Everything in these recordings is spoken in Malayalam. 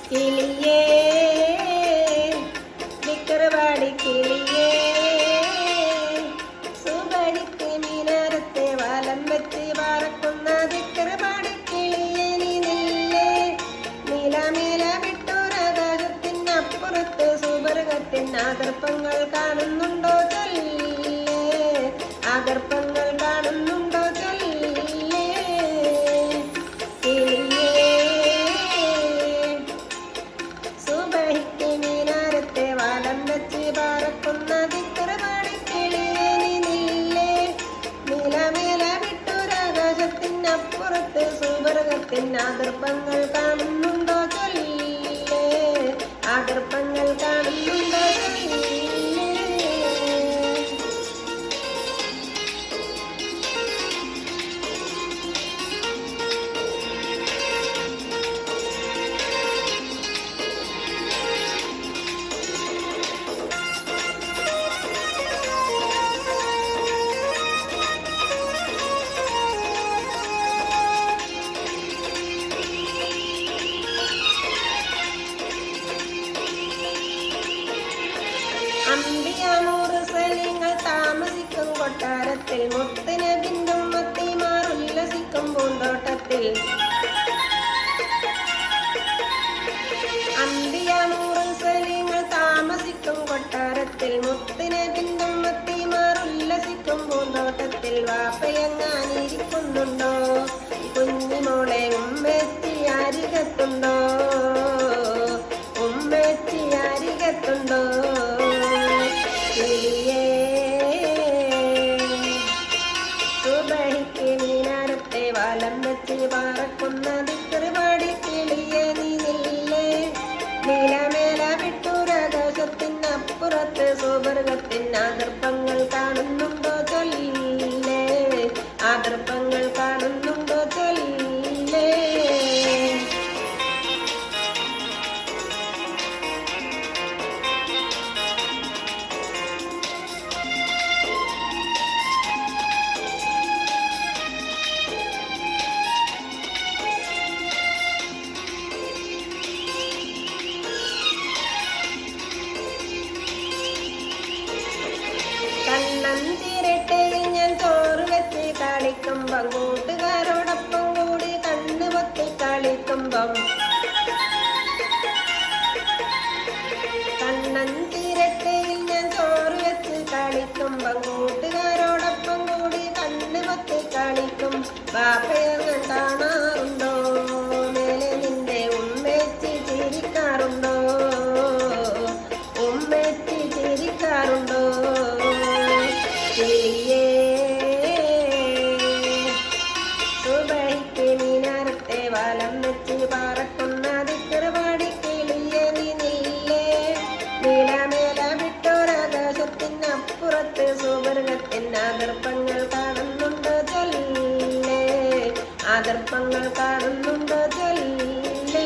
കിളിയേ വിക്രവാടി കിളിയേ സുബഹിക്ക് മിനാരത്തെ വലം വെച്ച് പറക്കുന്ന വിക്രവാടി കിളിയേ നീ നില്ലേ നിലമില വിട്ടൊരാകാശത്തിനപ്പുറത്ത് സുബർഗത്തിൻ ആദർപ്പങ്ങൾ കാണുന്നുണ്ടോ ചൊല്ലേ ആദർപ്പങ്ങൾ കാണുന്നുണ്ടോ ചൊല്ലേ കിളിയേ സുബഹിക്ക് മിനാരത്തെ വലം വെച്ച് പറക്കുന്ന വിക്രവാടി കിളിയേ നീ നില്ലേ നിലമേല വിട്ടൊരാകാശത്തിനപ്പുറത്ത് സുബർഗത്തിൻ ആദർപ്പങ്ങൾ കാണുന്നുണ്ടോ ചൊല്ലേ ആദർപ്പങ്ങൾ കാണുന്നുണ്ടോ ചൊല്ലേ അമ്പിയാമുറുസലിങ്ങൾ താമസിക്കും കൊട്ടാരത്തിൽ മുത്തുനബിന്റും മത്തിമാർ ഉല്ലസിക്കും പൂന്തോട്ടത്തിൽ അമ്പിയാമുറുസലിങ്ങൾ താമസിക്കും കൊട്ടാരത്തിൽ മുത്തുനബിന്റും മത്തിമാർ ഉല്ലസിക്കും പൂന്തോട്ടത്തിൽ വാപ്പയങ്ങാനിരിക്കുന്നുണ്ടോ കുഞ്ഞിമോളെ ഉമ്മേറ്റി അരികത്തുണ്ടോ ഉമ്മേറ്റി അരികത്തുണ്ടോ കിളിയേ സുബഹിക്ക് മിനാരത്തെ വലം വെച്ച് പറക്കുന്ന വിക്രവാടി കിളിയേ നീ നില്ലേ നിലമേല വിട്ടൊരാകാശത്തിനപ്പുറത്ത് സുബർഗത്തിൻ ആദർപ്പങ്ങൾ കാണുന്നുണ്ടോ ചൊല്ലേ ആദർപ്പങ്ങൾ കാണുന്നുണ്ടോ ചൊല്ലേ കണ്ണന്തിരട്ടയിൽ ഞാൻ ചോറ് വെച്ച് കളിക്കുമ്പം കൂട്ടുകാരോടൊപ്പം കൂടി കണ്ണ് പൊത്തി കളിക്കുമ്പം കണ്ണന്തിരട്ടയിൽ ഞാൻ ചോറ് വെച്ച് കളിക്കുമ്പം കൂട്ടുകാരോടൊപ്പം കൂടി കണ്ണ് പൊത്തി കളിക്കും ബാപ്പയങ്ങൻ കാണാറുണ്ടോ മേലെ നിന്റെ ഉമ്മേറ്റി ചിരിക്കാറുണ്ടോ ഉമ്മേറ്റി ചിരിക്കാറുണ്ടോ കിളിയേ സുബഹിക്ക് മിനാരത്തെ വലം വെച്ച് പറക്കുന്ന വിക്രവാടി കിളിയേ നീ നില്ലേ നിലമേല വിട്ടൊരാകാശത്തിനപ്പുറത്ത് സുബർഗത്തിൻ ആദർപ്പങ്ങൾ കാണുന്നുണ്ടോ ചൊല്ലേ ആദർപ്പങ്ങൾ കാണുന്നുണ്ടോ ചൊല്ലേ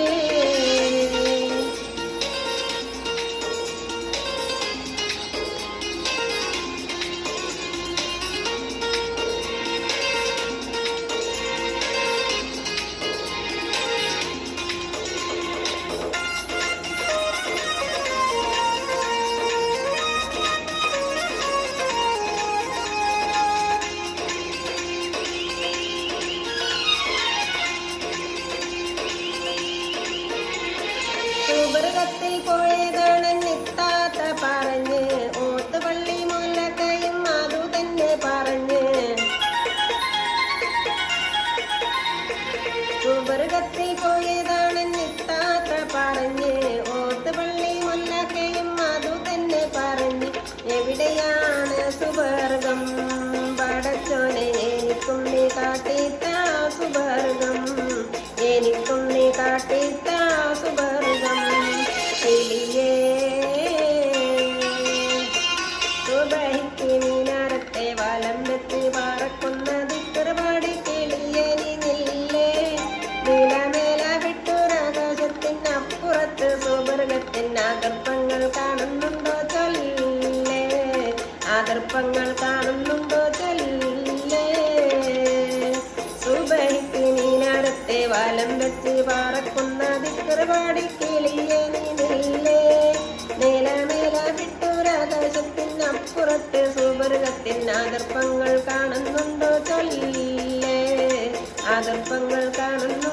സുബർഗത്തിൽ പോയതാണ് നിത്താത്ത പറഞ്ഞ് ഓത്തുപള്ളി മുല്ലക്കയും അതു തന്നെ പറഞ്ഞ് സുബർഗത്തിൽ പോയതാണ് നിത്താത്ത പറഞ്ഞ് ഓത്തുപള്ളി മുല്ലക്കയും അതു തന്നെ പറഞ്ഞ് എവിടെയാണ് സുബർഗം പടച്ചോനെ എനിക്കും നീ കാട്ടിത്താ സുബർഗം എനിക്കും നീ കാട്ടിത്താ സുബർഗം കിളിയേ സുബഹിക്ക് മിനാരത്തെ വലം വെച്ച് പറക്കുന്ന വിക്രവാടി കിളിയേ നീ നില്ലേ നിലമേല വിട്ടൊരാകാശത്തിനപ്പുറത്ത് സുബർഗത്തിൻ ആദർപ്പങ്ങൾ കാണുന്നുണ്ടോ ചൊല്ലേ ആദർപ്പങ്ങൾ കാണുന്നുണ്ടോ ചൊല്ലേ സുബഹിക്ക് മിനാരത്തെ വലം വെച്ച് പറക്കുന്ന വിക്രവാടി കിളിയേ തൊട്ട് സുബർഗത്തിൻ ആദർപ്പങ്ങൾ കാണുന്നുണ്ടോ ചൊല്ലേ ആദർപ്പങ്ങൾ കാണുന്നു